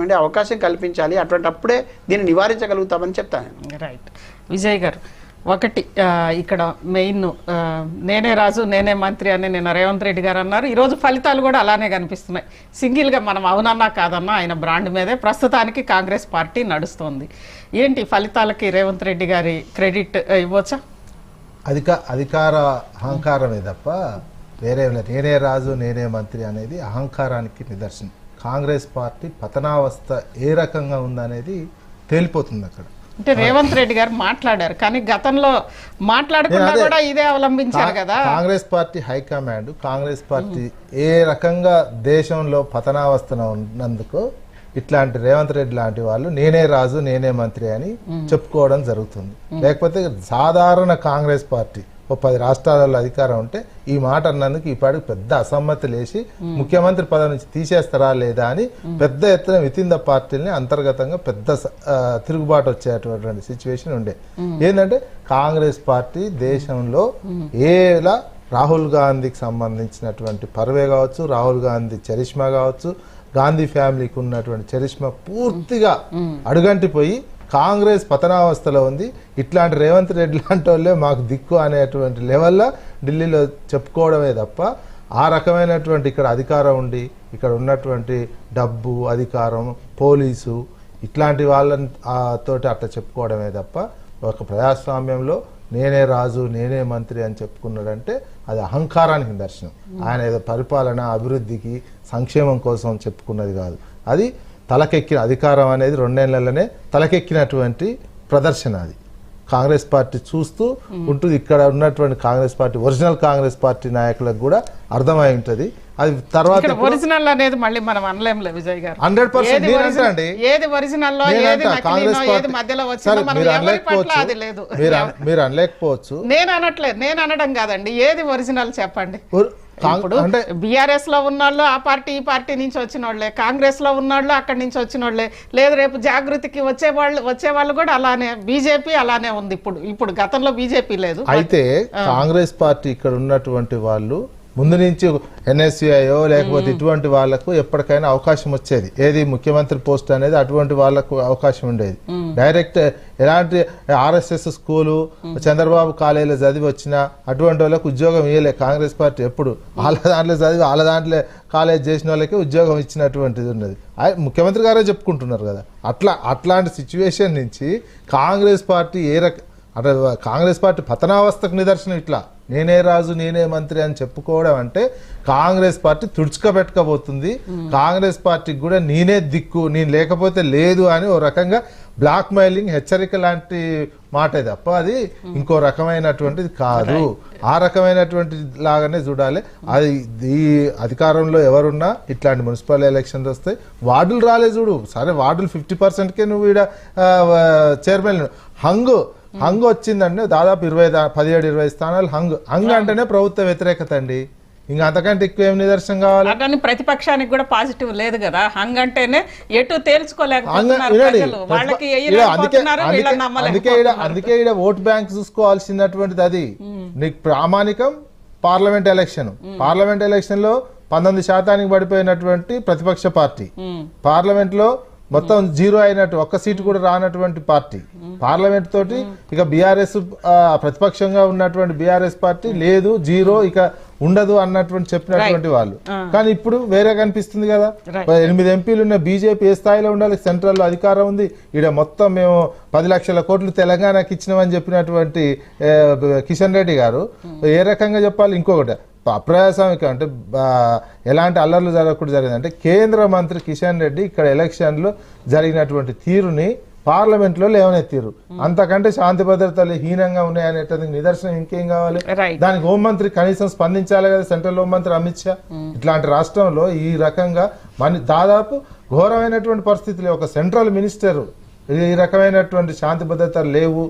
అంటే అవకాశం కల్పించాలి. అప్పుడే దీన్ని నివారించగలుగుతామని చెప్తాను. రైట్ విజయ్ గారు, ఒకటి ఇక్కడ మెయిన్ నేనే రాజు నేనే మంత్రి అని నిన్న రేవంత్ రెడ్డి గారు అన్నారు. ఈరోజు ఫలితాలు కూడా అలానే కనిపిస్తున్నాయి. సింగిల్గా మనం అవునన్నా కాదన్నా ఆయన బ్రాండ్ మీదే ప్రస్తుతానికి కాంగ్రెస్ పార్టీ నడుస్తోంది. ఏంటి ఫలితాలకి రేవంత్ రెడ్డి గారి క్రెడిట్ ఇవ్వచ్చా? అధికార అహంకారమే తప్ప వేరే నేనే రాజు నేనే మంత్రి అనేది అహంకారానికి నిదర్శనం. కాంగ్రెస్ పార్టీ పతనావస్థ ఏ రకంగా ఉందనేది తేలిపోతుంది అక్కడ. అంటే రేవంత్ రెడ్డి గారు మాట్లాడారు, కానీ గతంలో మాట్లాడకుండా కూడా ఇదే అవలంబించారు కదా. Congress party high command Congress party ఏ రకంగా దేశంలో పతనావస్థన ఉన్నందుకు ఇట్లాంటి రేవంత్ రెడ్డి లాంటి వాళ్ళు నేనే రాజు నేనే మంత్రి అని చెప్పుకోవడం జరుగుతుంది. లేకపోతే సాధారణ కాంగ్రెస్ పార్టీ 10 రాష్ట్రాలలో అధికారం ఉంటే ఈ మాట అన్నందుకు ఈ పాటికి పెద్ద అసమ్మతి లేచి ముఖ్యమంత్రి పదవి నుంచి తీసేస్తారా లేదా అని పెద్ద ఎత్తున వితిన్ ద పార్టీని అంతర్గతంగా పెద్ద తిరుగుబాటు వచ్చేటువంటి సిచ్యువేషన్ ఉండే. ఏంటంటే కాంగ్రెస్ పార్టీ దేశంలో ఏలా రాహుల్ గాంధీకి సంబంధించినటువంటి పర్వే కావచ్చు, రాహుల్ గాంధీ చరిష్మా కావచ్చు, గాంధీ ఫ్యామిలీకి ఉన్నటువంటి చరిష్మా పూర్తిగా అడుగంటిపోయి కాంగ్రెస్ పతనావస్థలో ఉంది. ఇట్లాంటి రేవంత్ రెడ్డి లాంటి వాళ్ళే మాకు దిక్కు అనేటువంటి లెవెల్లో ఢిల్లీలో చెప్పుకోవడమే తప్ప ఆ రకమైనటువంటి ఇక్కడ అధికారం ఉండి ఇక్కడ ఉన్నటువంటి డబ్బు అధికారం పోలీసు ఇట్లాంటి వాళ్ళని తోటి అట్లా చెప్పుకోవడమే తప్ప ఒక ప్రజాస్వామ్యంలో నేనే రాజు నేనే మంత్రి అని చెప్పుకున్నాడంటే అది అహంకారానికి నిదర్శనం. ఆయన ఏదో పరిపాలన అభివృద్ధికి సంక్షేమం కోసం చెప్పుకున్నది కాదు. అది తలకెక్కిన అధికారం అనేది 2 నెలలనే తలకెక్కినటువంటి ప్రదర్శన. అది కాంగ్రెస్ పార్టీ చూస్తూ ఉంటుంది. ఇక్కడ ఉన్నటువంటి Congress party original Congress party నాయకులకు కూడా అర్థమై ఉంటుంది. అది తర్వాత ఒరిజినల్ అనేది మళ్ళీ మనం అనలేంలే విజయ్ గారు. 100% అండి. ఏది ఒరిజినల్ లో ఏది నకిలీనో ఏది మధ్యలో వచ్చిందో మనం ఎవరి పట్ల అది లేదు. మీరు అనలేకపోవచ్చు. నేను అనట్లేదు, నేను అనడం కాదండి. ఏది ఒరిజినల్ చెప్పండి. ఇప్పుడు బీఆర్ఎస్ లో ఉన్నోళ్ళు ఆ పార్టీ ఈ పార్టీ నుంచి వచ్చిన వాళ్ళే, కాంగ్రెస్ లో ఉన్నోళ్ళు అక్కడి నుంచి వచ్చిన వాళ్ళే, లేదు రేపు జాగృతికి వచ్చే వాళ్ళు కూడా అలానే, బీజేపీ అలానే ఉంది. ఇప్పుడు గతంలో బీజేపీ లేదు. అయితే కాంగ్రెస్ పార్టీ ఇక్కడ ఉన్నటువంటి వాళ్ళు ముందు నుంచి ఎన్ఎస్యుఐఓ లేకపోతే ఇటువంటి వాళ్లకు ఎప్పటికైనా అవకాశం వచ్చేది. ఏది ముఖ్యమంత్రి పోస్ట్ అనేది అటువంటి వాళ్లకు అవకాశం ఉండేది. డైరెక్ట్ ఎలాంటి ఆర్ఎస్ఎస్ స్కూలు చంద్రబాబు కాలేజీలో చదివి వచ్చినా అటువంటి వాళ్ళకి ఉద్యోగం ఇవ్వలే కాంగ్రెస్ పార్టీ. ఎప్పుడు వాళ్ళ దాంట్లో చదివి వాళ్ళ దాంట్లో కాలేజ్ చేసిన వాళ్ళకి ఉద్యోగం ఇచ్చినటువంటిది ఉన్నది. ముఖ్యమంత్రి గారే చెప్పుకుంటున్నారు కదా. అట్లాంటి సిచ్యువేషన్ నుంచి కాంగ్రెస్ పార్టీ అంటే కాంగ్రెస్ పార్టీ పతనావస్థకు నిదర్శనం ఇట్లా నేనే రాజు నేనే మంత్రి అని చెప్పుకోవడం అంటే కాంగ్రెస్ పార్టీ తుడుచుకబెట్టుకోబోతుంది. కాంగ్రెస్ పార్టీకి కూడా నేనే దిక్కు నేను లేకపోతే లేదు అని ఓ రకంగా బ్లాక్ మెయిలింగ్ హెచ్చరిక లాంటి మాటే తప్ప అది ఇంకో రకమైనటువంటిది కాదు. ఆ రకమైనటువంటి లాగానే చూడాలి. అది ఈ అధికారంలో ఎవరున్నా ఇట్లాంటి మున్సిపల్ ఎలక్షన్స్ వస్తాయి. వార్డులు రాలే చూడు, సరే వార్డులు 50%కే నువ్వు ఈడ చైర్మన్ హంగ్ వచ్చిందంటే దాదాపు 17-20 స్థానాలు హంగ్ అంటేనే ప్రభుత్వ వ్యతిరేకత అండి. ఇంకా అంతకంటే ఎక్కువ ఏం నిదర్శనం కావాలి? కానీ ప్రతిపక్షానికి కూడా పాజిటివ్ లేదు కదా. హంగ్ అంటేనే ఎటు తేల్చుకోలేకపోతున్నారు. అందుకే ఈడ ఓట్ బ్యాంక్ చూసుకోవాల్సినటువంటిది. అది నీకు ప్రామాణికం పార్లమెంట్ ఎలక్షన్ లో 19% పడిపోయినటువంటి ప్రతిపక్ష పార్టీ, పార్లమెంట్ లో మొత్తం 0 అయినట్టు ఒక్క సీటు కూడా రానటువంటి పార్టీ, పార్లమెంట్ తోటి ఇక బీఆర్ఎస్ ప్రతిపక్షంగా ఉన్నటువంటి బీఆర్ఎస్ పార్టీ లేదు 0 ఇక ఉండదు అన్నటువంటి చెప్పినటువంటి వాళ్ళు. కానీ ఇప్పుడు వేరే కనిపిస్తుంది కదా. 8 ఎంపీలు ఉన్న బీజేపీ ఏ స్థాయిలో ఉండాలి? సెంట్రల్ లో అధికారం ఉంది. ఈడ మొత్తం మేము 10 లక్షల కోట్లు తెలంగాణకి ఇచ్చినామని చెప్పినటువంటి కిషన్ రెడ్డి గారు ఏ రకంగా చెప్పాలి? ఇంకొకటి అప్రజాస్వామిక అంటే ఎలాంటి అల్లర్లు జరగకుండా జరిగింది అంటే కేంద్ర మంత్రి కిషన్ రెడ్డి ఇక్కడ ఎలక్షన్లో జరిగినటువంటి తీరుని పార్లమెంట్ లో లేవనెత్తిరు. అంతకంటే శాంతి భద్రతలు హీనంగా ఉన్నాయనేది నిదర్శనం ఇంకేం కావాలి? దానికి హోంమంత్రి కనీసం స్పందించాలి కదా, సెంట్రల్ హోంమంత్రి అమిత్ షా. ఇట్లాంటి రాష్ట్రంలో ఈ రకంగా దాదాపు ఘోరమైనటువంటి పరిస్థితులు. ఒక సెంట్రల్ మినిస్టర్ ఈ రకమైనటువంటి శాంతి భద్రతలు లేవు,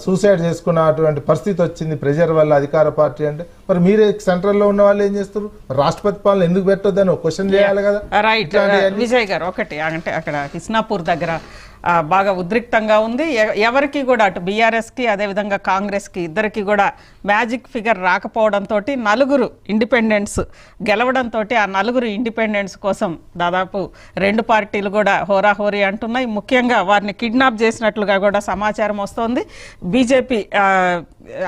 సూసైడ్ చేసుకున్నటువంటి పరిస్థితి వచ్చింది ప్రెజర్ వల్ల అధికార పార్టీ అంటే. మరి మీరే సెంట్రల్లో ఉన్న వాళ్ళు ఏం చేస్తారు? రాష్ట్రపతి పాలన ఎందుకు పెట్టొద్దని ఒక క్వశ్చన్ చేయాలి కదా. రైట్ విజయ్ గారు, ఒకటి అంటే అక్కడ కిస్నాపూర్ దగ్గర బాగా ఉద్రిక్తంగా ఉంది. ఎవరికి కూడా అటు బీఆర్ఎస్కి అదేవిధంగా కాంగ్రెస్కి ఇద్దరికి కూడా మ్యాజిక్ ఫిగర్ రాకపోవడంతో నలుగురు ఇండిపెండెంట్స్ గెలవడంతో ఆ నలుగురు ఇండిపెండెంట్స్ కోసం దాదాపు రెండు పార్టీలు కూడా హోరాహోరీ అంటున్నాయి. ముఖ్యంగా వారిని కిడ్నాప్ చేసినట్లుగా కూడా సమాచారం వస్తోంది. బీజేపీ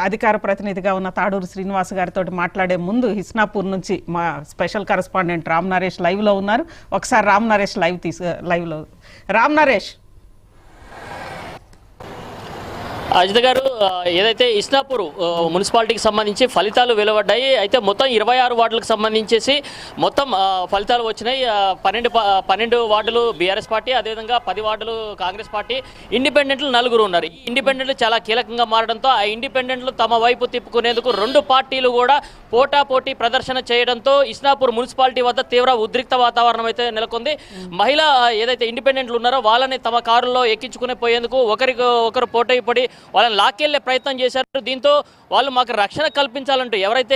అధికార ప్రతినిధిగా ఉన్న తాడూరు శ్రీనివాస్ గారితో మాట్లాడే ముందు హిస్నాపూర్ నుంచి మా స్పెషల్ కరెస్పాండెంట్ రామ్ నరేష్ లైవ్లో ఉన్నారు. ఒకసారి రామ్ నరేష్ లైవ్లో రామ్ నరేష్. అజిత్ గారు, ఏదైతే ఇస్నాపూర్ మున్సిపాలిటీకి సంబంధించి ఫలితాలు వెలువడ్డాయి. అయితే మొత్తం 26 వార్డులకు సంబంధించేసి మొత్తం ఫలితాలు వచ్చినాయి. 12 వార్డులు బీఆర్ఎస్ పార్టీ, అదేవిధంగా 10 వార్డులు కాంగ్రెస్ పార్టీ, ఇండిపెండెంట్లు 4 ఉన్నారు. ఈ ఇండిపెండెంట్లు చాలా కీలకంగా మారడంతో ఆ ఇండిపెండెంట్లు తమ వైపు తిప్పుకునేందుకు రెండు పార్టీలు కూడా పోటాపోటీ ప్రదర్శన చేయడంతో ఇస్నాపూర్ మున్సిపాలిటీ వద్ద తీవ్ర ఉద్రిక్త వాతావరణం అయితే నెలకొంది. మహిళ ఏదైతే ఇండిపెండెంట్లు ఉన్నారో వాళ్ళని తమ కారులో ఎక్కించుకుని పోయేందుకు ఒకరు పోటీ పడి వాళ్ళని లాక్కెళ్లే ప్రయత్నం చేశారు. దీంతో వాళ్ళు మాకు రక్షణ కల్పించాలంటూ ఎవరైతే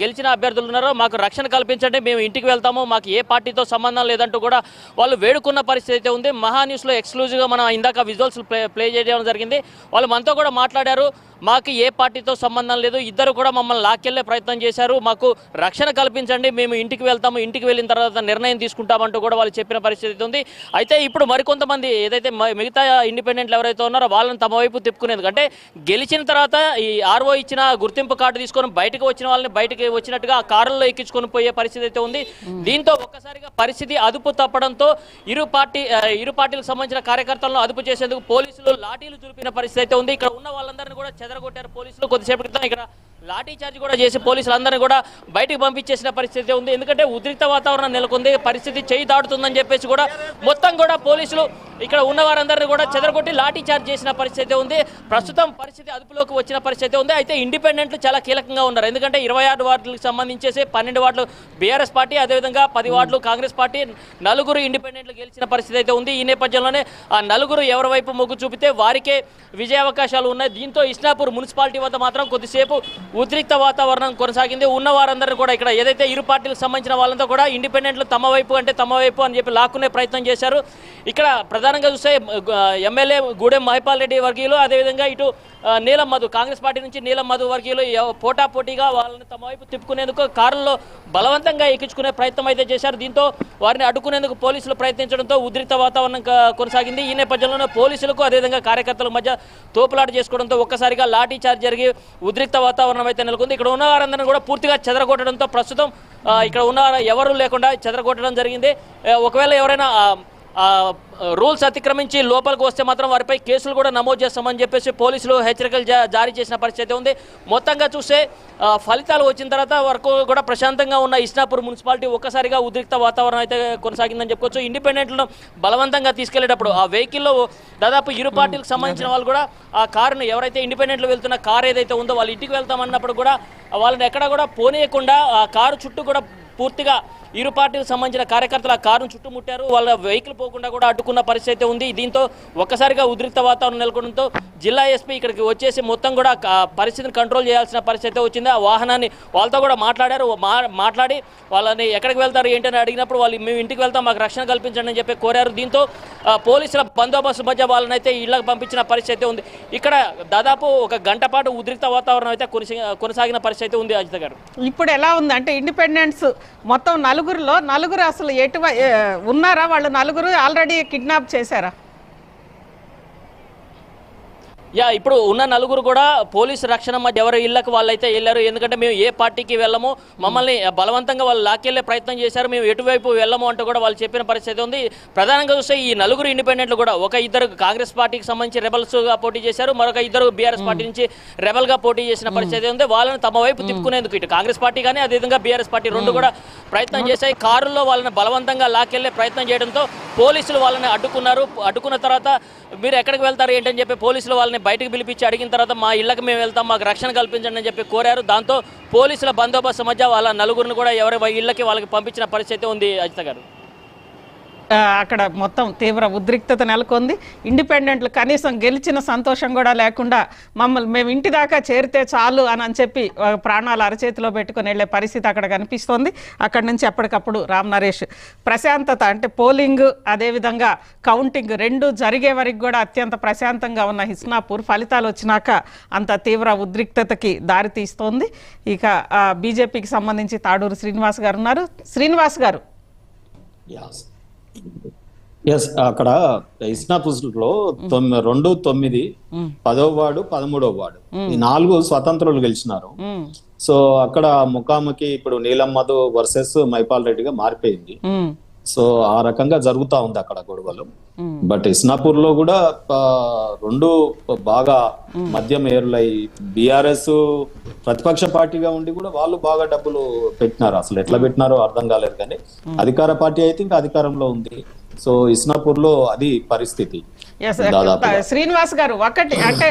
గెలిచిన అభ్యర్థులు ఉన్నారో మాకు రక్షణ కల్పించండి, మేము ఇంటికి వెళ్తాము, మాకు ఏ పార్టీతో సంబంధం లేదంటూ కూడా వాళ్ళు వేడుకున్న పరిస్థితి అయితే ఉంది. మహా న్యూస్లో ఎక్స్క్లూజివ్గా మనం ఇందాక విజువల్స్ ప్లే చేయడం జరిగింది. వాళ్ళు మనతో కూడా మాట్లాడారు. మాకు ఏ పార్టీతో సంబంధం లేదు, ఇద్దరు కూడా మమ్మల్ని లాక్కెళ్లే ప్రయత్నం చేశారు, మాకు రక్షణ కల్పించండి, మేము ఇంటికి వెళ్తాము, ఇంటికి వెళ్ళిన తర్వాత నిర్ణయం తీసుకుంటామంటూ కూడా వాళ్ళు చెప్పిన పరిస్థితి ఉంది. అయితే ఇప్పుడు మరికొంతమంది ఏదైతే మిగతా ఇండిపెండెంట్లు ఎవరైతే ఉన్నారో వాళ్ళని తమ వైపు తిప్పుకునేందుకు, అంటే గెలిచిన తర్వాత ఈ ఆర్ఓ ఇచ్చిన గుర్తింపు కార్డు తీసుకొని బయటకు వచ్చిన వాళ్ళని బయటకు వచ్చినట్టుగా ఆ కారుల్లో ఎక్కించుకొని పోయే పరిస్థితి అయితే ఉంది. దీంతో ఒక్కసారిగా పరిస్థితి అదుపు తప్పడంతో ఇరు పార్టీలకు సంబంధించిన కార్యకర్తలను అదుపు చేసేందుకు పోలీసులు లాఠీలు చురిపిన పరిస్థితి అయితే ఉంది. ఇక్కడ ఉన్న వాళ్ళందరినీ కూడా చెదరగొట్టారు పోలీసులు. కొద్దిసేపు క్రితం ఇక్కడ లాఠీ చార్జ్ కూడా చేసి పోలీసులందరినీ కూడా బయటకు పంపించేసిన పరిస్థితి ఉంది. ఎందుకంటే ఉద్రిక్త వాతావరణం నెలకొంది, పరిస్థితి చేయి దాటుతుందని చెప్పేసి కూడా మొత్తం కూడా పోలీసులు ఇక్కడ ఉన్న వారందరినీ కూడా చెదరగొట్టి లాఠీ చార్జ్ చేసిన పరిస్థితి ఉంది. ప్రస్తుతం పరిస్థితి అదుపులోకి వచ్చిన పరిస్థితి ఉంది. అయితే ఇండిపెండెంట్లు చాలా కీలకంగా ఉన్నారు. ఎందుకంటే 26 వార్డులకు సంబంధించేసి 12 వార్డులు బీఆర్ఎస్ పార్టీ, అదేవిధంగా 10 వార్డులు కాంగ్రెస్ పార్టీ, 4 ఇండిపెండెంట్లు గెలిచిన పరిస్థితి అయితే ఉంది. ఈ నేపథ్యంలోనే ఆ 4 ఎవరి వైపు మొగ్గు చూపితే వారికే విజయావకాశాలు ఉన్నాయి. దీంతో ఇస్నాపూర్ మున్సిపాలిటీ వద్ద మాత్రం కొద్దిసేపు ఉద్రిక్త వాతావరణం కొనసాగింది. ఉన్న వారందరూ కూడా ఇక్కడ ఏదైతే ఇరు పార్టీలకు సంబంధించిన వాళ్ళంతా కూడా ఇండిపెండెంట్లు తమ వైపు అని చెప్పి లాక్కునే ప్రయత్నం చేశారు. ఇక్కడ ప్రధానంగా చూస్తే ఎమ్మెల్యే గూడెం మహిపాల్ రెడ్డి వర్గీయులు, అదేవిధంగా ఇటు నీలం మధు కాంగ్రెస్ పార్టీ నుంచి నీలం మధు వర్గీయులు పోటాపోటీగా వాళ్ళని తమ వైపు తిప్పుకునేందుకు కారుల్లో బలవంతంగా ఎక్కించుకునే ప్రయత్నం అయితే చేశారు. దీంతో వారిని అడ్డుకునేందుకు పోలీసులు ప్రయత్నించడంతో ఉద్రిక్త వాతావరణం కొనసాగింది. ఈ నేపథ్యంలోనే పోలీసులకు అదేవిధంగా కార్యకర్తల మధ్య తోపులాట చేసుకోవడంతో ఒక్కసారిగా లాఠీ చార్జ్ జరిగి ఉద్రిక్త వాతావరణం అయితే నెలకొంది. ఇక్కడ ఉన్న వారందరినీ కూడా పూర్తిగా చెదరగొట్టడంతో ప్రస్తుతం ఇక్కడ ఉన్న ఎవరు లేకుండా చెదరగొట్టడం జరిగింది. ఒకవేళ ఎవరైనా రూల్స్ అతిక్రమించి లోపలికి వస్తే మాత్రం వారిపై కేసులు కూడా నమోదు చేస్తామని చెప్పేసి పోలీసులు హెచ్చరికలు జారీ చేసిన పరిస్థితి ఉంది. మొత్తంగా చూస్తే ఫలితాలు వచ్చిన తర్వాత వరకు కూడా ప్రశాంతంగా ఉన్న ఇస్నాపూర్ మున్సిపాలిటీ ఒక్కసారిగా ఉద్రిక్త వాతావరణం అయితే కొనసాగిందని చెప్పుకోవచ్చు. ఇండిపెండెంట్లను బలవంతంగా తీసుకెళ్లేటప్పుడు ఆ వెహికల్లో దాదాపు ఇరు పార్టీలకు సంబంధించిన వాళ్ళు కూడా ఆ కారును ఎవరైతే ఇండిపెండెంట్లు వెళ్తున్న కారు ఏదైతే ఉందో వాళ్ళు ఇంటికి వెళ్తామన్నప్పుడు కూడా వాళ్ళని ఎక్కడ కూడా పోనీయకుండా ఆ కారు చుట్టూ కూడా పూర్తిగా ఇరు పార్టీలకు సంబంధించిన కార్యకర్తలు ఆ కారును చుట్టుముట్టారు. వాళ్ళ వెహికల్ పోకుండా కూడా అడ్డుకున్న పరిస్థితి ఉంది. దీంతో ఒక్కసారిగా ఉద్రిక్త వాతావరణం నెలకొనడంతో జిల్లా ఎస్పీ ఇక్కడికి వచ్చేసి మొత్తం కూడా పరిస్థితిని కంట్రోల్ చేయాల్సిన పరిస్థితి వచ్చింది. ఆ వాహనాన్ని వాళ్ళతో కూడా మాట్లాడి వాళ్ళని ఎక్కడికి వెళ్తారు ఏంటని అడిగినప్పుడు వాళ్ళు మేము ఇంటికి వెళ్తాం, మాకు రక్షణ కల్పించండి అని చెప్పి కోరారు. దీంతో పోలీసుల బందోబస్తు మధ్య వాళ్ళని అయితే ఇళ్లకు పంపించిన పరిస్థితి ఉంది. ఇక్కడ దాదాపు 1 గంట పాటు ఉద్రిక్త వాతావరణం అయితే కొనసాగిన పరిస్థితి ఉంది. అజిత గారు, ఇప్పుడు ఎలా ఉంది అంటే ఇండిపెండెన్స్ మొత్తం 4 అసలు ఉన్నారా? వాళ్ళు 4 ఆల్రెడీ కిడ్నాప్ చేశారా? ఇప్పుడు ఉన్న 4 కూడా పోలీసు రక్షణ మధ్య ఎవరి ఇళ్లకు వాళ్ళైతే వెళ్ళారు. ఎందుకంటే మేము ఏ పార్టీకి వెళ్ళము, మమ్మల్ని బలవంతంగా వాళ్ళు లాక్కెళ్లే ప్రయత్నం చేశారు, మేము ఎటువైపు వెళ్ళము అంటూ కూడా వాళ్ళు చెప్పిన పరిస్థితి ఉంది. ప్రధానంగా చూస్తే ఈ 4 ఇండిపెండెంట్లు కూడా ఇద్దరు కాంగ్రెస్ పార్టీకి సంబంధించి రెబల్స్గా పోటీ చేశారు, మరొక 2 బీఆర్ఎస్ పార్టీ నుంచి రెబల్గా పోటీ చేసిన పరిస్థితి ఉంది. వాళ్ళని తమ వైపు తిప్పుకునేందుకు ఇటు కాంగ్రెస్ పార్టీ కానీ అదేవిధంగా బీఆర్ఎస్ పార్టీ 2 కూడా ప్రయత్నం చేశాయి. కారుల్లో వాళ్ళని బలవంతంగా లాక్కెళ్లే ప్రయత్నం చేయడంతో పోలీసులు వాళ్ళని అడ్డుకున్నారు. అడ్డుకున్న తర్వాత మీరు ఎక్కడికి వెళ్తారు ఏంటని చెప్పి పోలీసులు వాళ్ళని బయటకు పిలిపించి అడిగిన తర్వాత మా ఇళ్లకు మేము వెళ్తాం, మాకు రక్షణ కల్పించండి అని చెప్పి కోరారు. దాంతో పోలీసుల బందోబస్తు మధ్య వాళ్ళ 4 కూడా ఎవరి ఇళ్లకి వాళ్ళకి పంపించిన పరిస్థితి ఉంది. అజిత గారు, అక్కడ మొత్తం తీవ్ర ఉద్రిక్తత నెలకొంది. ఇండిపెండెంట్లు కనీసం గెలిచిన సంతోషం కూడా లేకుండా మేము ఇంటి దాకా చేరితే చాలు అని చెప్పి ప్రాణాలు అరచేతిలో పెట్టుకుని వెళ్ళే పరిస్థితి అక్కడ కనిపిస్తోంది. అక్కడి నుంచి ఎప్పటికప్పుడు రామ్ నరేష్ ప్రశాంతత అంటే పోలింగ్ అదేవిధంగా కౌంటింగ్ రెండు జరిగే వరకు కూడా అత్యంత ప్రశాంతంగా ఉన్న హిస్నాపూర్ ఫలితాలు వచ్చినాక అంత తీవ్ర ఉద్రిక్తతకి దారితీస్తోంది. ఇక బీజేపీకి సంబంధించి తాడూరు శ్రీనివాస్ గారు ఉన్నారు. శ్రీనివాస్ గారు, అక్కడ ఇస్నాపూర్లో 2, 9, 10వ వార్డు, 13వ వార్డు ఈ 4 స్వతంత్రులు గెలిచినారు. సో అక్కడ ముఖాముఖి ఇప్పుడు నీలం మధు వర్సెస్ మైపాల్ రెడ్డిగా మారిపోయింది. సో ఆ రకంగా జరుగుతా ఉంది అక్కడ గొడవలు. బట్ ఇస్నాపూర్ లో కూడా 2 బాగా మద్యం ఏరులై బీఆర్ఎస్ ప్రతిపక్ష పార్టీగా ఉండి కూడా వాళ్ళు బాగా డబ్బులు పెట్టినారు. అసలు ఎట్లా పెట్టినారో అర్థం కాలేదు, కానీ అధికార పార్టీ అయితే ఇంకా అధికారంలో ఉంది. సో ఇస్నాపూర్ లో అది పరిస్థితి. శ్రీనివాస్ గారు, ఒకటి అంటే